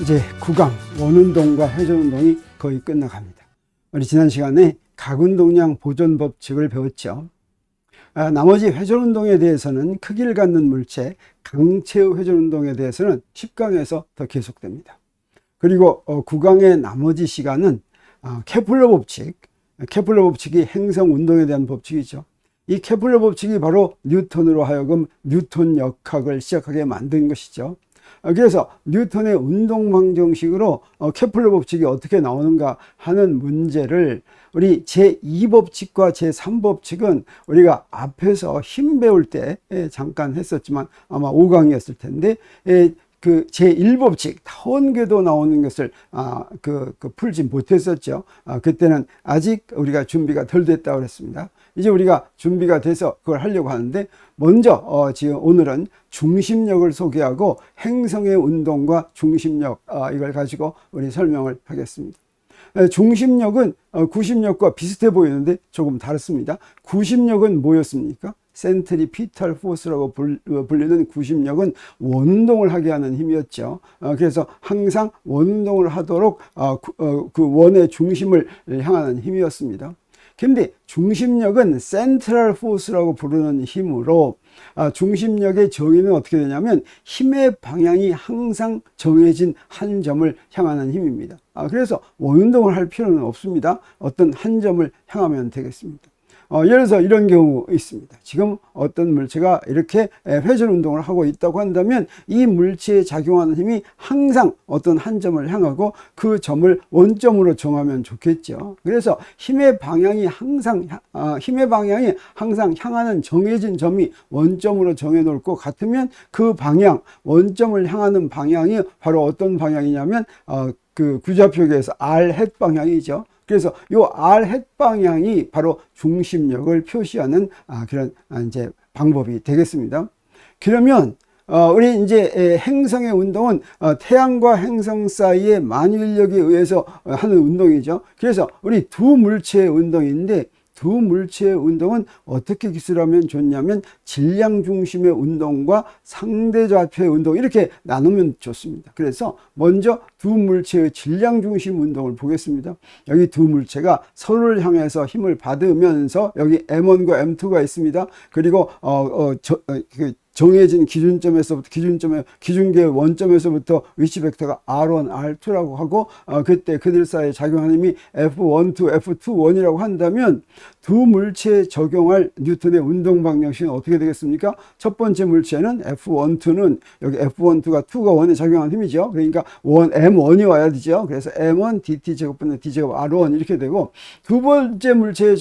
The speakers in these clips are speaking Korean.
이제 구강, 원운동과 회전운동이 거의 끝나갑니다. 우리 지난 시간에 각운동량 보존 법칙을 배웠죠. 나머지 회전운동에 대해서는 크기를 갖는 물체, 강체의 회전운동에 대해서는 10강에서 더 계속됩니다. 그리고 구강의 나머지 시간은 케플러 법칙, 케플러 법칙이 행성 운동에 대한 법칙이죠. 이 케플러 법칙이 바로 뉴턴으로 하여금 뉴턴 역학을 시작하게 만든 것이죠. 그래서 뉴턴의 운동방정식으로 케플러 법칙이 어떻게 나오는가 하는 문제를 우리 제2법칙과 제3법칙은 우리가 앞에서 힘 배울 때 잠깐 했었지만 아마 5강이었을 텐데 그 제1법칙 타원궤도 나오는 것을 풀지 못했었죠. 그때는 아직 우리가 준비가 덜 됐다고 그랬습니다. 이제 우리가 준비가 돼서 그걸 하려고 하는데 먼저 지금 오늘은 중심력을 소개하고 행성의 운동과 중심력 이걸 가지고 우리 설명을 하겠습니다. 중심력은 구심력과 비슷해 보이는데 조금 다릅니다. 구심력은 뭐였습니까? 센트리피탈 포스라고 불리는 구심력은 원운동을 하게 하는 힘이었죠. 그래서 항상 원운동을 하도록 그 원의 중심을 향하는 힘이었습니다. 근데 중심력은 센트럴 포스라고 부르는 힘으로 중심력의 정의는 어떻게 되냐면 힘의 방향이 항상 정해진 한 점을 향하는 힘입니다. 그래서 원운동을 할 필요는 없습니다. 어떤 한 점을 향하면 되겠습니다. 예를 들어서 이런 경우 있습니다. 지금 어떤 물체가 이렇게 회전 운동을 하고 있다고 한다면 이 물체에 작용하는 힘이 항상 어떤 한 점을 향하고 그 점을 원점으로 정하면 좋겠죠. 그래서 힘의 방향이 항상 향하는 정해진 점이 원점으로 정해 놓을 것 같으면 그 방향, 원점을 향하는 방향이 바로 어떤 방향이냐면 그 구좌표계에서 R 햇 방향이죠. 그래서 이 R 햇 방향이 바로 중심력을 표시하는 그런 이제 방법이 되겠습니다. 그러면 우리 이제 행성의 운동은 태양과 행성 사이의 만유인력에 의해서 하는 운동이죠. 그래서 우리 두 물체의 운동인데 두 물체의 운동은 어떻게 기술하면 좋냐면 질량 중심의 운동과 상대 좌표의 운동 이렇게 나누면 좋습니다. 그래서 먼저 두 물체의 질량 중심 운동을 보겠습니다. 여기 두 물체가 서로를 향해서 힘을 받으면서 여기 M1과 M2가 있습니다. 그리고 정해진 기준계의 원점에서부터 위치 벡터가 R1, R2라고 하고 그때 그들 사이에 작용하는 힘이 F12, F21이라고 한다면 두 물체에 적용할 뉴턴의 운동 방정식은 어떻게 되겠습니까? 첫 번째 물체는 F12는 여기 F12가 2가 1에 작용하는 힘이죠. 그러니까 M1이 와야 되죠. 그래서 M1 dt 제곱분의 d 제곱 R1 이렇게 되고 두 번째 물체에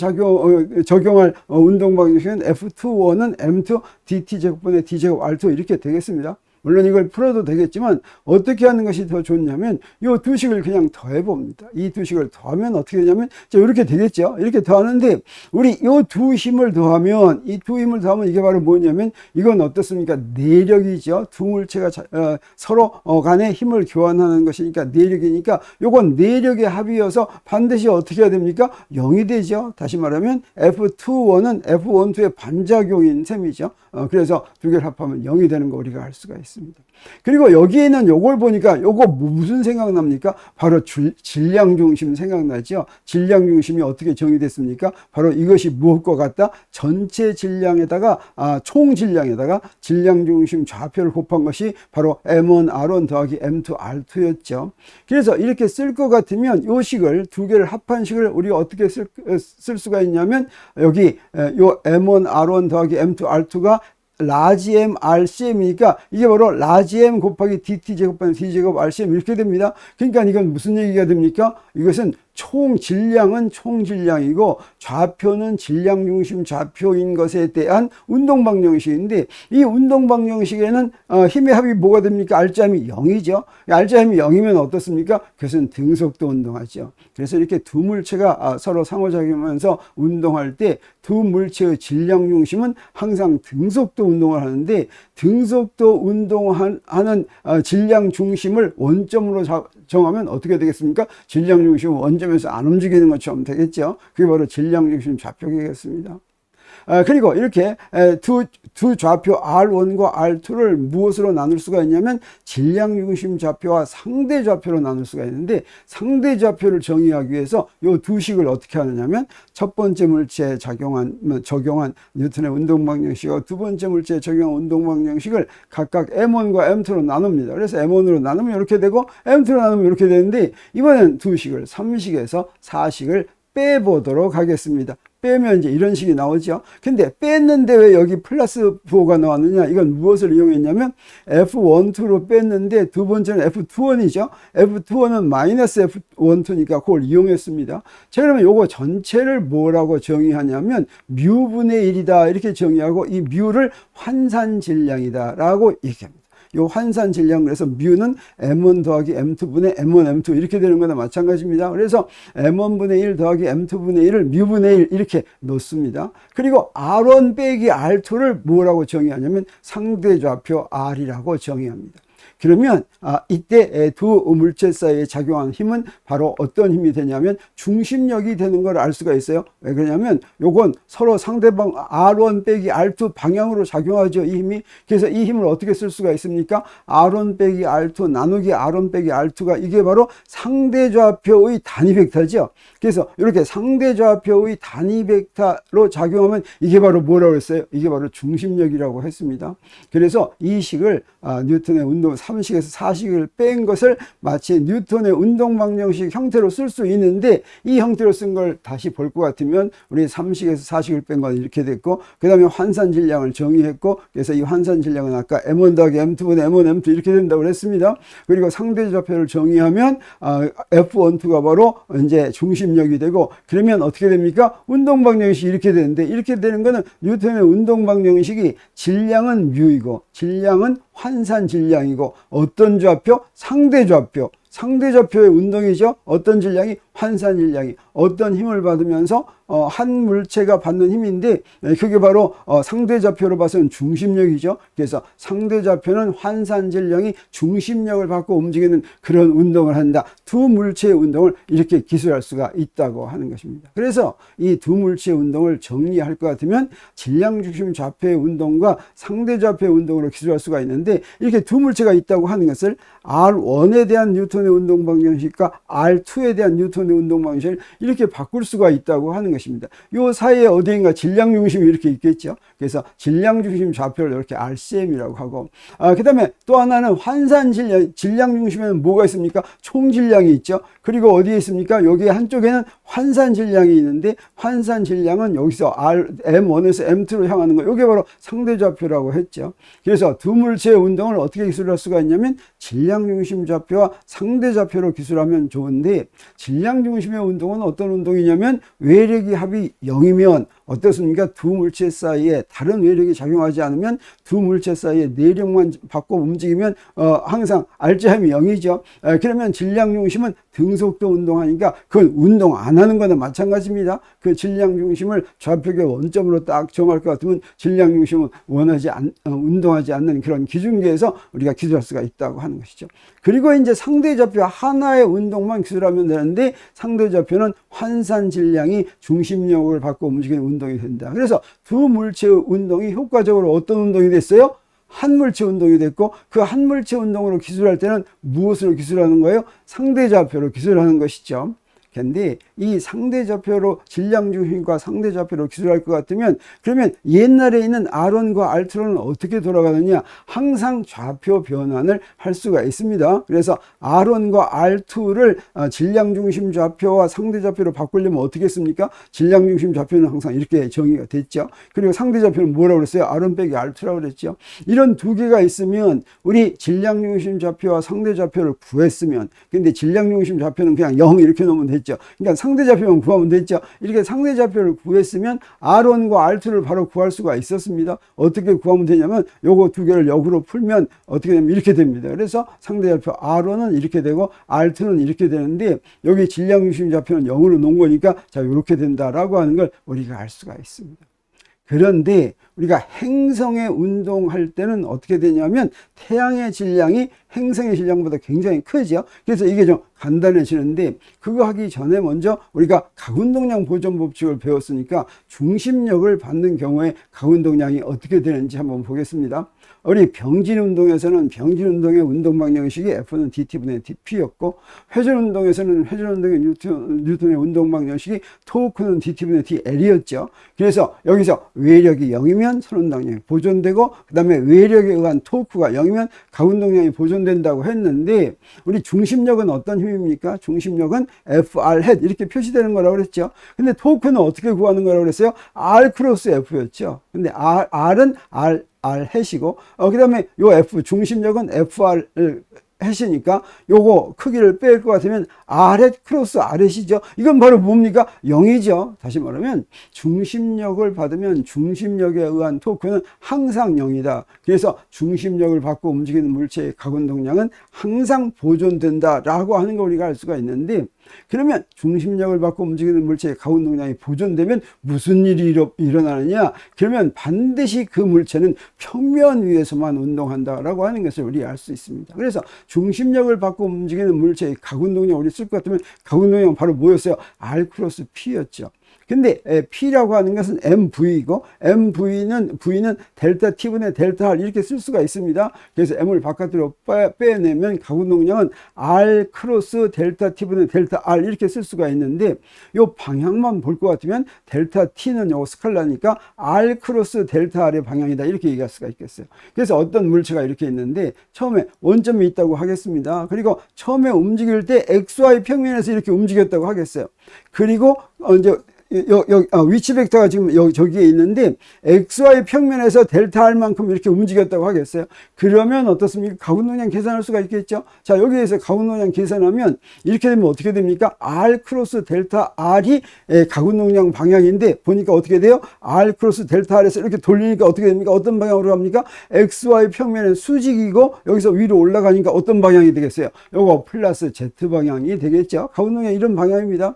적용할 운동 방정식은 F21은 M2 dt 제곱분의 d 제곱 R2 이렇게 되겠습니다. 물론 이걸 풀어도 되겠지만 어떻게 하는 것이 더 좋냐면 이 두 식을 그냥 더해 봅니다. 이 두 식을 더하면 어떻게 되냐면 이렇게 되겠죠. 이렇게 더하는데 우리 이 두 힘을 더하면 이게 바로 뭐냐면 이건 어떻습니까? 내력이죠. 두 물체가 서로 간에 힘을 교환하는 것이니까 내력이니까 요건 내력의 합이어서 반드시 어떻게 해야 됩니까? 0이 되죠. 다시 말하면 F21은 F12의 반작용인 셈이죠. 그래서 두 개를 합하면 0이 되는 거 우리가 알 수가 있습니다. 그리고 여기에는 요걸 보니까 요거 무슨 생각납니까? 바로 질량 중심 생각나죠. 질량 중심이 어떻게 정의됐습니까? 바로 이것이 무엇과 같다? 전체 질량에다가 총 질량에다가 질량 중심 좌표를 곱한 것이 바로 M1 R1 더하기 M2 R2였죠. 그래서 이렇게 쓸 것 같으면 요 식을 두 개를 합한 식을 우리가 어떻게 쓸 수가 있냐면 여기 요 M1 R1 더하기 M2 R2가 라지 M RCM이니까 이게 바로 라지 M 곱하기 DT 제곱분의 D 제곱 RCM 이렇게 됩니다. 그러니까 이건 무슨 얘기가 됩니까? 이것은 총 질량은 총 질량이고 좌표는 질량 중심 좌표인 것에 대한 운동 방정식인데 이 운동 방정식에는 힘의 합이 뭐가 됩니까? R자임이 0이죠. R자임이 0이면 어떻습니까? 그것은 등속도 운동하죠. 그래서 이렇게 두 물체가 서로 상호작용하면서 운동할 때 두 물체의 질량 중심은 항상 등속도 운동을 하는데 등속도 운동하는 질량 중심을 원점으로 정하면 어떻게 되겠습니까? 질량 중심은 원점에서 안 움직이는 것처럼 되겠죠. 그게 바로 질량 중심 좌표계겠습니다. 그리고 이렇게 두 좌표 R1과 R2를 무엇으로 나눌 수가 있냐면 질량 중심 좌표와 상대 좌표로 나눌 수가 있는데, 상대 좌표를 정의하기 위해서 이 두 식을 어떻게 하느냐면 첫 번째 물체에 적용한 뉴턴의 운동방정식과 두 번째 물체에 적용한 운동방정식을 각각 M1과 M2로 나눕니다. 그래서 M1으로 나누면 이렇게 되고 M2로 나누면 이렇게 되는데, 이번엔 두 식을 3식에서 4식을 빼보도록 하겠습니다. 빼면 이제 이런 식이 나오죠. 근데 뺐는데 왜 여기 플러스 부호가 나왔느냐? 이건 무엇을 이용했냐면 F12로 뺐는데 두 번째는 F21이죠. F21은 마이너스 F12니까 그걸 이용했습니다. 자, 그러면 요거 전체를 뭐라고 정의하냐면 뮤분의 1이다 이렇게 정의하고, 이 뮤를 환산 질량이다 라고 얘기합니다. 요 환산 질량, 그래서 뮤는 M1 더하기 M2분의 M1, M2 이렇게 되는 거나 마찬가지입니다. 그래서 M1분의 1 더하기 M2분의 1을 뮤분의 1 이렇게 놓습니다. 그리고 R1 빼기 R2를 뭐라고 정의하냐면 상대좌표 R이라고 정의합니다. 그러면 이때 두 물체 사이에 작용하는 힘은 바로 어떤 힘이 되냐면 중심력이 되는 걸 알 수가 있어요. 왜 그러냐면 요건 서로 상대방 R1 빼기 R2 방향으로 작용하죠, 이 힘이. 그래서 이 힘을 어떻게 쓸 수가 있습니까? R1 빼기 R2 나누기 R1 빼기 R2가 이게 바로 상대좌표의 단위 벡터죠. 그래서 이렇게 상대좌표의 단위 벡터로 작용하면 이게 바로 뭐라고 했어요? 이게 바로 중심력이라고 했습니다. 그래서 이 식을 뉴턴의 운동 3식에서 4식을 뺀 것을 마치 뉴턴의 운동방정식 형태로 쓸 수 있는데, 이 형태로 쓴 걸 다시 볼 것 같으면 우리 3식에서 4식을 뺀 건 이렇게 됐고, 그 다음에 환산 질량을 정의했고, 그래서 이 환산 질량은 아까 M1 더하기 M2분의 M1, M2 이렇게 된다고 그랬습니다. 그리고 상대좌표를 정의하면 F12가 바로 이제 중심력이 되고, 그러면 어떻게 됩니까? 운동방정식이 이렇게 되는데, 이렇게 되는 거는 뉴턴의 운동방정식이 질량은 뮤이고 질량은 환산 질량이고, 어떤 좌표? 상대좌표. 상대좌표의 운동이죠. 어떤 질량이? 환산 질량이. 어떤 힘을 받으면서 한 물체가 받는 힘인데, 그게 바로 상대좌표로 봐서는 중심력이죠. 그래서 상대좌표는 환산 질량이 중심력을 받고 움직이는 그런 운동을 한다. 두 물체의 운동을 이렇게 기술할 수가 있다고 하는 것입니다. 그래서 이 두 물체의 운동을 정리할 것 같으면 질량 중심 좌표의 운동과 상대좌표의 운동으로 기술할 수가 있는데, 이렇게 두 물체가 있다고 하는 것을 R1에 대한 뉴턴의 운동 방정식과 R2에 대한 뉴턴의 운동 방정식을 이렇게 바꿀 수가 있다고 하는 것입니다. 요 사이에 어디인가 질량 중심이 이렇게 있겠죠. 그래서 질량 중심 좌표를 이렇게 RCM이라고 하고, 그 다음에 또 하나는 환산 질량, 질량 중심에는 뭐가 있습니까? 총 질량이 있죠. 그리고 어디에 있습니까? 여기 한쪽에는 환산 질량이 있는데, 환산 질량은 여기서 M1에서 M2로 향하는 거, 이게 바로 상대좌표라고 했죠. 그래서 두 물체의 운동을 어떻게 기술할 수가 있냐면 질량 중심 좌표와 상대좌표로 기술하면 좋은데, 질량 중심의 운동은 어떤 운동이냐면 외력이 합이 0이면 어떻습니까? 두 물체 사이에 다른 외력이 작용하지 않으면 두 물체 사이에 내력만 받고 움직이면 항상 RG함이 0이죠. 그러면 질량 중심은 등속도 운동하니까 그건 운동 안 하는 거나 마찬가지입니다. 그 질량 중심을 좌표계 원점으로 딱 정할 것 같으면 질량 중심은 운동하지 않는 그런 기준계에서 우리가 기술할 수가 있다고 하는 것이죠. 그리고 이제 상대좌표 하나의 운동만 기술하면 되는데, 상대좌표는 환산 질량이 중심력을 받고 움직이는 운동이 된다. 그래서 두 물체의 운동이 효과적으로 어떤 운동이 됐어요? 한 물체 운동이 됐고, 그 한 물체 운동으로 기술할 때는 무엇으로 기술하는 거예요? 상대좌표로 기술하는 것이죠. 근데 이 상대좌표로 질량 중심과 상대좌표로 기술할 것 같으면, 그러면 옛날에 있는 R1과 R2는 어떻게 돌아가느냐? 항상 좌표 변환을 할 수가 있습니다. 그래서 R1과 R2를 질량 중심 좌표와 상대좌표로 바꾸려면 어떻게 했습니까? 질량 중심 좌표는 항상 이렇게 정의가 됐죠. 그리고 상대좌표는 뭐라고 그랬어요? R1 빼기 R2라고 그랬죠. 이런 두 개가 있으면 우리 질량 중심 좌표와 상대좌표를 구했으면, 근데 질량 중심 좌표는 그냥 0 이렇게 놓으면 됐죠. 그러니까 상대좌표만 구하면 됐죠. 이렇게 상대좌표를 구했으면 R1과 R2를 바로 구할 수가 있었습니다. 어떻게 구하면 되냐면 요거 두 개를 역으로 풀면 어떻게 되면 이렇게 됩니다. 그래서 상대좌표 R1은 이렇게 되고 R2는 이렇게 되는데, 여기 질량 중심 좌표는 0으로 놓은 거니까 자, 이렇게 된다라고 하는 걸 우리가 알 수가 있습니다. 그런데 우리가 행성의 운동할 때는 어떻게 되냐면 태양의 질량이 행성의 질량보다 굉장히 크죠. 그래서 이게 좀 간단해지는데, 그거 하기 전에 먼저 우리가 각운동량 보존 법칙을 배웠으니까 중심력을 받는 경우에 각운동량이 어떻게 되는지 한번 보겠습니다. 우리 병진운동에서는 병진운동의 운동방정식이 F는 dt분의 dp였고, 회전운동에서는 회전운동의 뉴턴의 운동방정식이 토크는 dt분의 dl이었죠. 그래서 여기서 외력이 0이면 선운동량이 보존되고, 그 다음에 외력에 의한 토크가 0이면 각운동량이 보존된다고 했는데, 우리 중심력은 어떤 힘입니까? 중심력은 Fr head 이렇게 표시되는 거라고 그랬죠. 근데 토크는 어떻게 구하는 거라고 그랬어요? R 크로스 F였죠. 근데 R은 R 햇이고, 그 다음에 요 F 중심력은 FR 햇이니까 요거 크기를 뺄 것 같으면 R햇 크로스 R햇이죠. 이건 바로 뭡니까? 0이죠. 다시 말하면 중심력을 받으면 중심력에 의한 토크는 항상 0이다. 그래서 중심력을 받고 움직이는 물체의 각운동량은 항상 보존된다라고 하는 걸 우리가 알 수가 있는데, 그러면 중심력을 받고 움직이는 물체의 각운동량이 보존되면 무슨 일이 일어나느냐? 그러면 반드시 그 물체는 평면 위에서만 운동한다라고 하는 것을 우리 알 수 있습니다. 그래서 중심력을 받고 움직이는 물체의 각운동량 우리 쓸 것 같으면 각운동량은 바로 뭐였어요? R 크로스 P였죠. 근데 P라고 하는 것은 MV이고, V는 델타 T분의 델타 R 이렇게 쓸 수가 있습니다. 그래서 M을 바깥으로 빼내면 각운동량은 R 크로스 델타 T분의 델타 R 이렇게 쓸 수가 있는데, 요 방향만 볼 것 같으면 델타 T는 요 스칼라니까 R 크로스 델타 R의 방향이다 이렇게 얘기할 수가 있겠어요. 그래서 어떤 물체가 이렇게 있는데, 처음에 원점이 있다고 하겠습니다. 그리고 처음에 움직일 때 XY 평면에서 이렇게 움직였다고 하겠어요. 그리고 이제 위치 벡터가 지금 저기에 있는데 XY 평면에서 델타 R만큼 이렇게 움직였다고 하겠어요. 그러면 어떻습니까? 각운동량 계산할 수가 있겠죠. 자, 여기에서 각운동량 계산하면 이렇게 되면 어떻게 됩니까? R 크로스 델타 R이 각운동량 방향인데, 보니까 어떻게 돼요? R 크로스 델타 R에서 이렇게 돌리니까 어떻게 됩니까? 어떤 방향으로 갑니까? XY 평면은 수직이고 여기서 위로 올라가니까 어떤 방향이 되겠어요? 요거 플러스 Z 방향이 되겠죠. 각운동량 이런 방향입니다.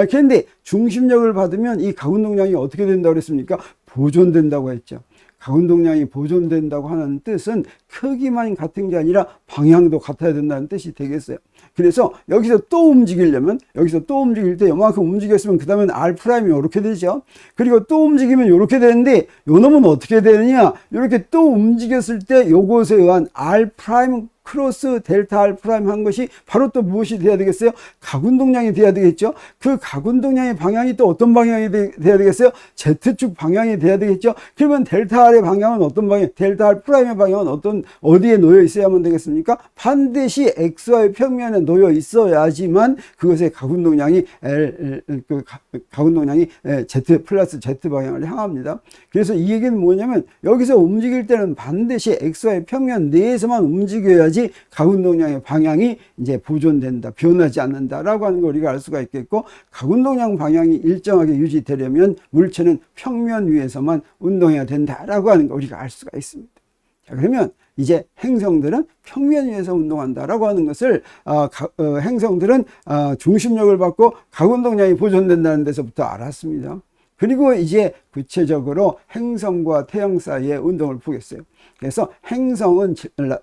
그런데 중심력을 받으면 이 각운동량이 어떻게 된다고 그랬습니까? 보존된다고 했죠. 각운동량이 보존된다고 하는 뜻은 크기만 같은 게 아니라 방향도 같아야 된다는 뜻이 되겠어요. 그래서 여기서 또 움직이려면, 여기서 또 움직일 때 요만큼 움직였으면 그 다음엔 R'이 이렇게 되죠. 그리고 또 움직이면 이렇게 되는데, 요 놈은 어떻게 되느냐? 이렇게 또 움직였을 때 요것에 의한 R' 크로스 델타 R 프라임 한 것이 바로 또 무엇이 돼야 되겠어요? 각운동량이 돼야 되겠죠. 그 각운동량의 방향이 또 어떤 방향이 돼야 되겠어요? Z축 방향이 돼야 되겠죠. 그러면 델타 R의 방향은 어떤 방향, 델타 R 프라임의 방향은 어디에 놓여 있어야만 되겠습니까? 반드시 XY 평면에 놓여 있어야지만 그것의 각운동량이 각운동량이 Z 플러스 Z 방향을 향합니다. 그래서 이 얘기는 뭐냐면, 여기서 움직일 때는 반드시 XY 평면 내에서만 움직여야지 각운동량의 방향이 이제 보존된다, 변하지 않는다라고 하는 걸 우리가 알 수가 있겠고, 각운동량 방향이 일정하게 유지되려면 물체는 평면 위에서만 운동해야 된다라고 하는 걸 우리가 알 수가 있습니다. 자, 그러면 이제 행성들은 평면 위에서 운동한다라고 하는 것을 행성들은 중심력을 받고 각운동량이 보존된다는 데서부터 알았습니다. 그리고 이제 구체적으로 행성과 태양 사이의 운동을 보겠어요. 그래서 행성은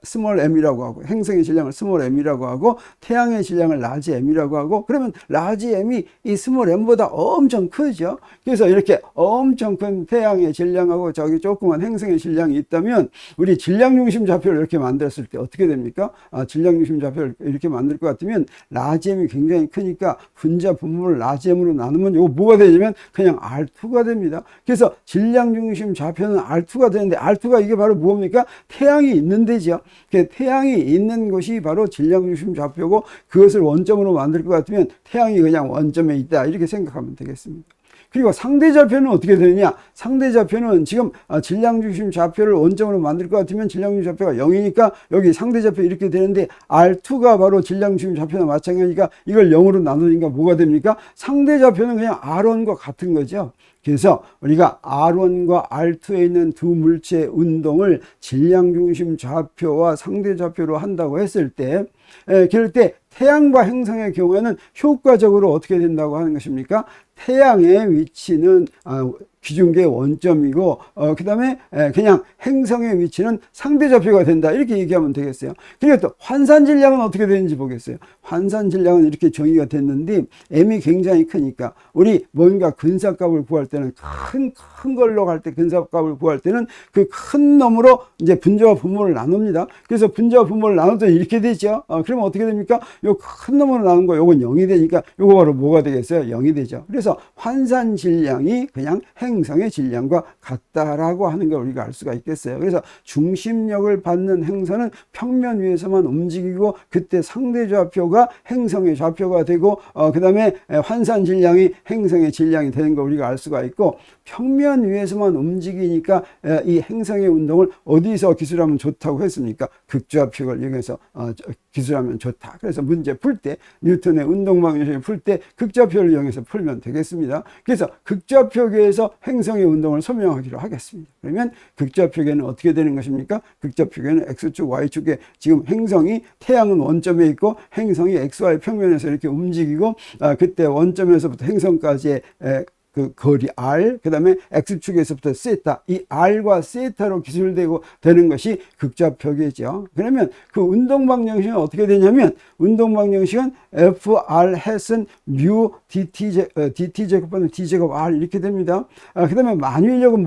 스몰 m이라고 하고, 행성의 질량을 스몰 m이라고 하고, 태양의 질량을 라지 m이라고 하고, 그러면 라지 m이 이 스몰 m보다 엄청 크죠. 그래서 이렇게 엄청 큰 태양의 질량하고 저기 조그만 행성의 질량이 있다면, 우리 질량 중심 좌표를 이렇게 만들었을 때 어떻게 됩니까? 질량 중심 좌표를 이렇게 만들 것 같으면 라지 m이 굉장히 크니까 분자 분모를 라지 m으로 나누면 이거 뭐가 되냐면 그냥 R2가 됩니다. 그래서 질량 중심 좌표는 R2가 되는데, R2가 이게 바로 뭡니까? 태양이 있는 데죠. 태양이 있는 곳이 바로 질량 중심 좌표고, 그것을 원점으로 만들 것 같으면 태양이 그냥 원점에 있다 이렇게 생각하면 되겠습니다. 그리고 상대 좌표는 어떻게 되느냐? 상대 좌표는 지금 질량 중심 좌표를 원점으로 만들 것 같으면 질량 중심 좌표가 0이니까 여기 상대 좌표 이렇게 되는데, R2가 바로 질량 중심 좌표나 마찬가지니까 이걸 0으로 나누니까 뭐가 됩니까? 상대 좌표는 그냥 R1과 같은 거죠. 그래서 우리가 R1과 R2에 있는 두 물체의 운동을 질량 중심 좌표와 상대 좌표로 한다고 했을 때, 그럴 때 태양과 행성의 경우에는 효과적으로 어떻게 된다고 하는 것입니까? 태양의 위치는 기준계 원점이고 그 다음에 그냥 행성의 위치는 상대좌표가 된다 이렇게 얘기하면 되겠어요. 그리고 또 환산질량은 어떻게 되는지 보겠어요. 환산질량은 이렇게 정의가 됐는데 m이 굉장히 크니까 우리 뭔가 근사값을 구할 때는 큰 걸로 갈 때 근사값을 구할 때는 그 큰 놈으로 이제 분자와 분모를 나눕니다. 그래서 분자와 분모를 나누더니 이렇게 되죠. 그러면 어떻게 됩니까? 요 큰 놈으로 나눈 거 요건 0이 되니까 요거 바로 뭐가 되겠어요? 0이 되죠. 그래서 환산질량이 그냥 행성의 질량과 같다라고 하는 걸 우리가 알 수가 있겠어요. 그래서 중심력을 받는 행선은 평면 위에서만 움직이고 그때 상대좌표가 행성의 좌표가 되고 그 다음에 환산질량이 행성의 질량이 되는 걸 우리가 알 수가 있고 평면 위에서만 움직이니까 이 행성의 운동을 어디서 기술하면 좋다고 했습니까? 극좌표를 이용해서 기술하면 좋다. 그래서 문제 풀 때 뉴턴의 운동방정식을 풀 때 극좌표를 이용해서 풀면 되겠습니다. 그래서 극좌표계에서 행성의 운동을 설명하기로 하겠습니다. 그러면 극좌표계는 어떻게 되는 것입니까? 극좌표계는 x축, y축에 지금 행성이 태양은 원점에 있고 행성이 xy 평면에서 이렇게 움직이고 그때 원점에서부터 행성까지의 그 거리 r, 그 다음에 x축에서부터 세타, 이 r과 세타로 기술되고 되는 것이 극좌표계죠. 그러면 그 운동방정식은 어떻게 되냐면 운동방정식은 fr 햇은 mu dt 제곱분의 d 제곱 r 이렇게 됩니다. 그 다음에 만유인력은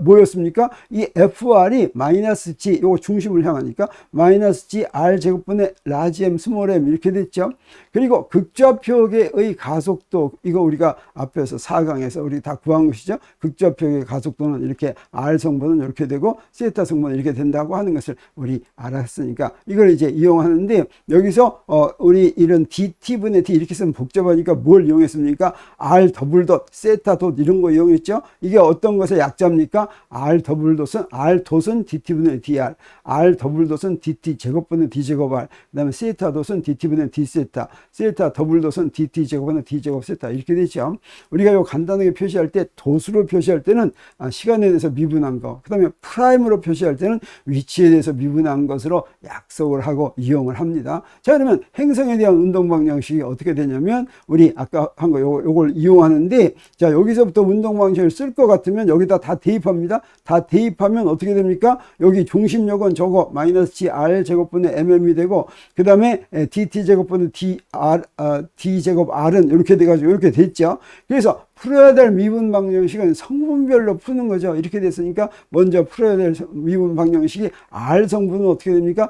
뭐였습니까? 이 fr이 마이너스 g, 요거 중심을 향하니까 마이너스 g r 제곱분의 라지 m 스몰 m 이렇게 됐죠. 그리고 극좌표계의 가속도, 이거 우리가 앞에서 4강에서 우리 다 구한 것이죠. 극좌표의 가속도는 이렇게 R 성분은 이렇게 되고 세타 성분은 이렇게 된다고 하는 것을 우리 알았으니까 이걸 이제 이용하는데 여기서 우리 이런 dt분의 d 이렇게 쓰면 복잡하니까 뭘 이용했습니까? R 더블 덧, 세타 덧 이런 거 이용했죠. 이게 어떤 것의 약자입니까? R 더블 덧은 R 덧은 dt분의 dr, R 더블 덧은 dt 제곱분의 d 제곱 r, 그 다음에 세타 덧은 dt분의 d 세타, 세타 더블 덧은 dt 제곱분의 d 제곱 세타 이렇게 되죠. 우리가 요 간단하게 표시할 때 도수로 표시할 때는 시간에 대해서 미분한 거, 그 다음에 프라임으로 표시할 때는 위치에 대해서 미분한 것으로 약속을 하고 이용을 합니다. 자, 그러면 행성에 대한 운동방정식이 어떻게 되냐면 우리 아까 한 거 요걸 이용하는데, 자, 여기서부터 운동방정식을 쓸 것 같으면 여기다 다 대입합니다. 다 대입하면 어떻게 됩니까? 여기 중심력은 저거 마이너스 gr 제곱분의 mm이 되고 그 다음에 dt 제곱분의 d 제곱 r은 이렇게 돼가지고 이렇게 됐죠. 그래서 풀어야 될 미분 방정식은 성분별로 푸는 거죠. 이렇게 됐으니까 먼저 풀어야 될 미분 방정식이 R 성분은 어떻게 됩니까?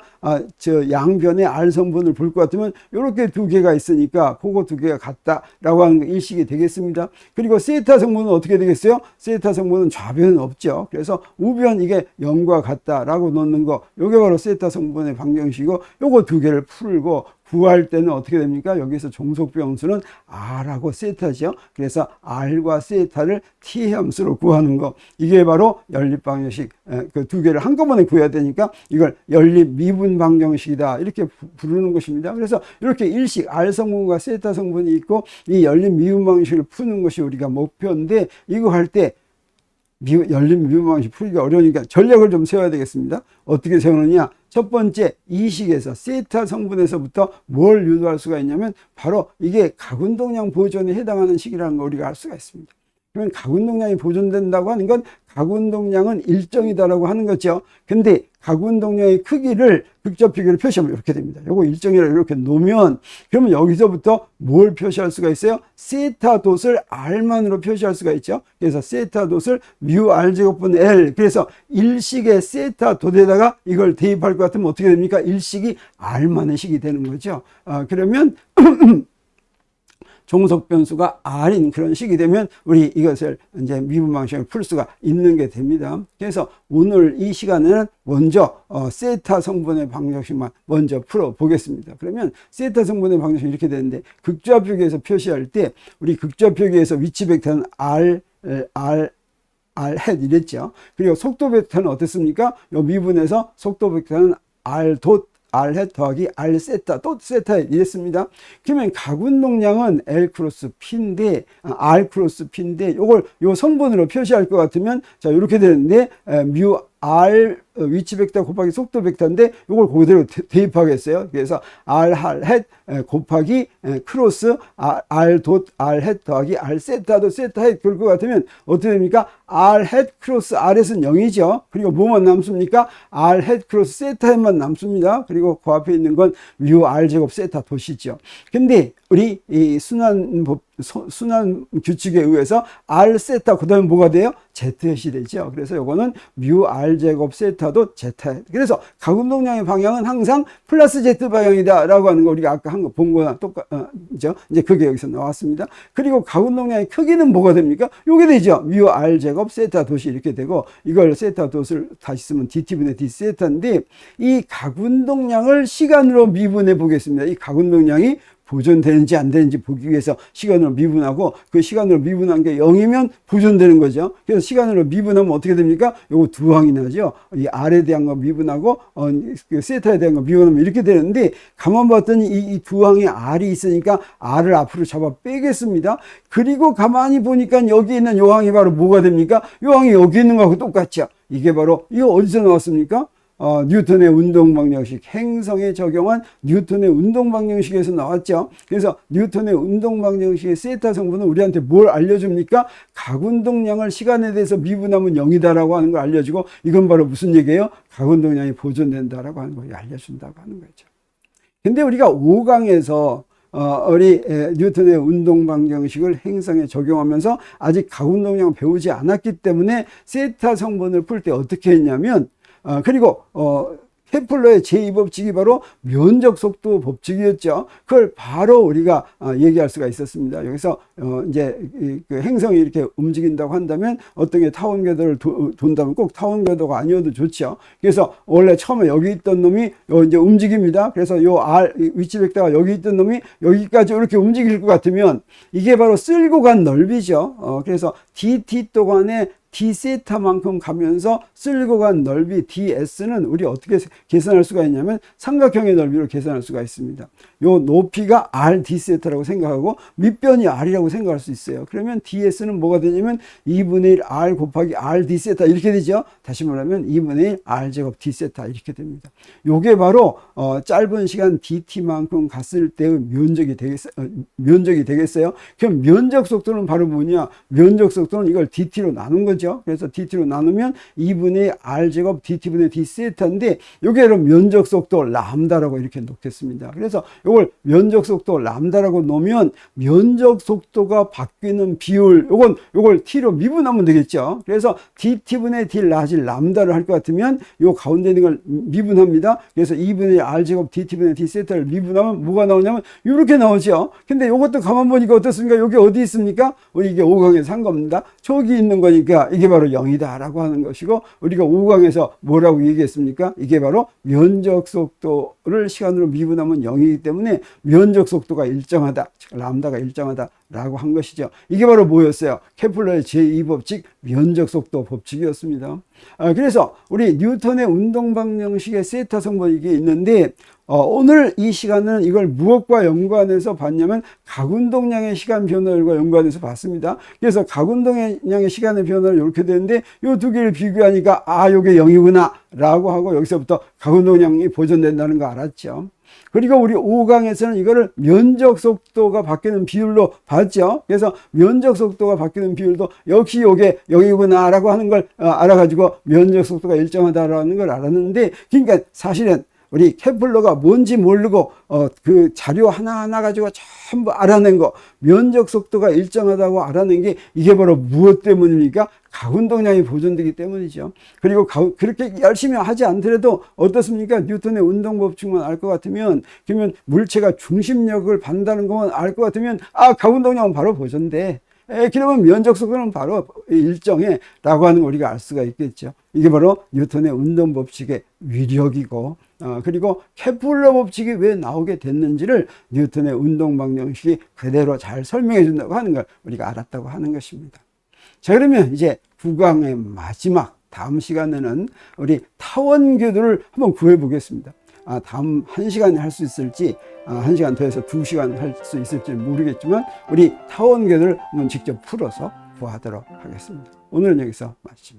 저 양변에 R 성분을 볼 것 같으면 이렇게 두 개가 있으니까 그거 두 개가 같다라고 하는 거 일식이 되겠습니다. 그리고 세타 성분은 어떻게 되겠어요? 세타 성분은 좌변은 없죠. 그래서 우변 이게 0과 같다라고 놓는 거, 이게 바로 세타 성분의 방정식이고 요거 두 개를 풀고 구할 때는 어떻게 됩니까? 여기서 종속비 함수는 R하고 세타죠. 그래서 R과 세타를 T 함수로 구하는 거. 이게 바로 연립 방정식. 그 두 개를 한꺼번에 구해야 되니까 이걸 연립 미분 방정식이다. 이렇게 부르는 것입니다. 그래서 이렇게 일식 R 성분과 세타 성분이 있고 이 연립 미분 방정식을 푸는 것이 우리가 목표인데 이거 할 때 연립 미분 방정식 풀기가 어려우니까 전략을 좀 세워야 되겠습니다. 어떻게 세우느냐? 첫 번째, 이 식에서 세타 성분에서부터 뭘 유도할 수가 있냐면 바로 이게 각운동량 보존에 해당하는 식이라는 걸 우리가 알 수가 있습니다. 그러면 각운동량이 보존된다고 하는 건 각운동량은 일정이다라고 하는 거죠. 근데 각운동량의 크기를 극좌표계로 표시하면 이렇게 됩니다. 요거 일정이라고 이렇게 놓으면 그러면 여기서부터 뭘 표시할 수가 있어요? 세타 돛을 R만으로 표시할 수가 있죠. 그래서 세타 돛을 뮤 R 제곱분의 L, 그래서 일식의 세타 돛에다가 이걸 대입할 것 같으면 어떻게 됩니까? 일식이 R만의 식이 되는 거죠. 그러면 종속 변수가 R인 그런 식이 되면 우리 이것을 이제 미분 방식을 풀 수가 있는 게 됩니다. 그래서 오늘 이 시간에는 먼저 세타 성분의 방정식만 먼저 풀어 보겠습니다. 그러면 세타 성분의 방정식이 이렇게 되는데 극좌표계에서 표시할 때 우리 극좌표계에서 위치 벡터는 R 햇 이랬죠. 그리고 속도 벡터는 어땠습니까? 요 미분에서 속도 벡터는 R 돛 R 햇 더하기 R 세타 또 세타 이랬습니다. 그러면 각운동량은 L 크로스 P인데 R 크로스 P인데 요걸 요 성분으로 표시할 것 같으면 자 이렇게 되는데 뮤 R 위치 벡터 곱하기 속도 벡터인데 이걸 그대로 대입하겠어요. 그래서 r hat 곱하기 크로스 r 닷 r hat 더하기 r 세타 도 세타 hat 그럴 것 같으면 어떻게 됩니까? r hat 크로스 r hat은 0이죠. 그리고 뭐만 남습니까? r hat 크로스 세타 hat만 남습니다. 그리고 그 앞에 있는 건 뮤 r 제곱 세타 돛이죠. 근데 우리 이 순환 규칙에 의해서 r 세타 그다음에 뭐가 돼요? z hat이 되죠. 그래서 요거는 뮤 r 제곱 세타도 z hat. 그래서 가운동량의 방향은 항상 플러스 z 방향이다라고 하는 거 우리가 아까 한 거 본 거랑 똑같죠. 이제 그게 여기서 나왔습니다. 그리고 가운동량의 크기는 뭐가 됩니까? 요게 되죠. 뮤 r 제곱 세타 돛이 이렇게 되고 이걸 세타 돛을 다시 쓰면 dt분의 d 세타인데 이 가운동량을 시간으로 미분해 보겠습니다. 이 가운동량이 보존되는지 안 되는지 보기 위해서 시간으로 미분하고 그 시간으로 미분한 게 0이면 보존되는 거죠. 그래서 시간으로 미분하면 어떻게 됩니까? 요거 두 항이 나죠. 이 R에 대한 거 미분하고 그 세타에 대한 거 미분하면 이렇게 되는데 가만 봤더니 이 두 항에 R이 있으니까 R을 앞으로 잡아 빼겠습니다. 그리고 가만히 보니까 여기 있는 요 항이 바로 뭐가 됩니까? 요 항이 여기 있는 거하고 똑같죠. 이게 바로 이거 어디서 나왔습니까? 뉴턴의 운동방정식, 행성에 적용한 뉴턴의 운동방정식에서 나왔죠. 그래서 뉴턴의 운동방정식의 세타 성분은 우리한테 뭘 알려줍니까? 각운동량을 시간에 대해서 미분하면 0이다라고 하는 걸 알려주고 이건 바로 무슨 얘기예요? 각운동량이 보존된다라고 하는 걸 알려준다고 하는 거죠. 근데 우리가 5강에서 우리 뉴턴의 운동방정식을 행성에 적용하면서 아직 각운동량을 배우지 않았기 때문에 세타 성분을 풀 때 어떻게 했냐면 그리고 케플러의 제2법칙이 바로 면적속도 법칙이었죠. 그걸 바로 우리가 얘기할 수가 있었습니다. 여기서 이제 그 행성이 이렇게 움직인다고 한다면 어떤 게 타원 궤도를 돈다면 꼭 타원 궤도가 아니어도 좋죠. 그래서 원래 처음에 여기 있던 놈이 이제 움직입니다. 그래서 요 R 위치 벡터가 여기 있던 놈이 여기까지 이렇게 움직일 것 같으면 이게 바로 쓸고 간 넓이죠. 그래서 dt 동안에 d 세타만큼 가면서 쓸고 간 넓이 ds는 우리 어떻게 계산할 수가 있냐면 삼각형의 넓이로 계산할 수가 있습니다. 요 높이가 r d 세타라고 생각하고 밑변이 r이라고 생각할 수 있어요. 그러면 ds는 뭐가 되냐면 2분의 1 r 곱하기 r d 세타 이렇게 되죠. 다시 말하면 2분의 1 r 제곱 d 세타 이렇게 됩니다. 요게 바로 짧은 시간 dt만큼 갔을 때의 면적이 되겠어요. 그럼 면적 속도는 바로 뭐냐? 면적 속도는 이걸 dt로 나눈 거죠. 그래서 dt로 나누면 2분의 r 제곱 dt분의 d 세타인데 요게 바로 면적 속도 람다라고 이렇게 놓겠습니다. 그래서 요걸 면적 속도 람다라고 놓으면 면적 속도가 바뀌는 비율 요걸 t로 미분하면 되겠죠. 그래서 dt분의 d 라지 람다를 할 것 같으면 요 가운데 있는 걸 미분합니다. 그래서 2분의 r 제곱 dt분의 d 세타를 미분하면 뭐가 나오냐면 이렇게 나오죠. 근데 요것도 가만 보니까 어떻습니까? 여기 어디 있습니까? 이게 5강에서 한 겁니다. 저기 있는 거니까 이게 바로 0이다 라고 하는 것이고 우리가 5강에서 뭐라고 얘기했습니까? 이게 바로 면적 속도를 시간으로 미분하면 0이기 때문에 면적 속도가 일정하다, 즉 람다가 일정하다 라고 한 것이죠. 이게 바로 뭐였어요? 케플러의 제2법칙 면적 속도 법칙이었습니다. 그래서 우리 뉴턴의 운동방정식의 세타 성분 이게 있는데 오늘 이 시간은 이걸 무엇과 연관해서 봤냐면 각운동량의 시간 변화율과 연관해서 봤습니다. 그래서 각운동량의 시간의 변화를 이렇게 되는데 이 두 개를 비교하니까 요게 0이구나 라고 하고 여기서부터 각운동량이 보존된다는 거 알았죠. 그리고 우리 5강에서는 이거를 면적 속도가 바뀌는 비율로 봤죠. 그래서 면적 속도가 바뀌는 비율도 역시 요게 0이구나 라고 하는 걸 알아가지고 면적 속도가 일정하다라는 걸 알았는데 그러니까 사실은 우리 케플러가 뭔지 모르고 그 자료 하나하나 가지고 전부 알아낸 거 면적 속도가 일정하다고 알아낸 게 이게 바로 무엇 때문입니까? 각운동량이 보존되기 때문이죠. 그리고 그렇게 열심히 하지 않더라도 어떻습니까? 뉴턴의 운동법칙만 알 것 같으면 그러면 물체가 중심력을 받는다는 것만 알 것 같으면 각운동량은 바로 보존돼. 그러면 면적 속도는 바로 일정해 라고 하는 걸 우리가 알 수가 있겠죠. 이게 바로 뉴턴의 운동법칙의 위력이고 그리고 케플러 법칙이 왜 나오게 됐는지를 뉴턴의 운동방정식이 그대로 잘 설명해 준다고 하는 걸 우리가 알았다고 하는 것입니다. 자, 그러면 이제 9강의 마지막 다음 시간에는 우리 타원궤도를 한번 구해 보겠습니다. 다음 1시간에 할 수 있을지 1시간 더 해서 2시간 할 수 있을지 모르겠지만 우리 타원궤도를 한번 직접 풀어서 구하도록 하겠습니다. 오늘은 여기서 마칩니다.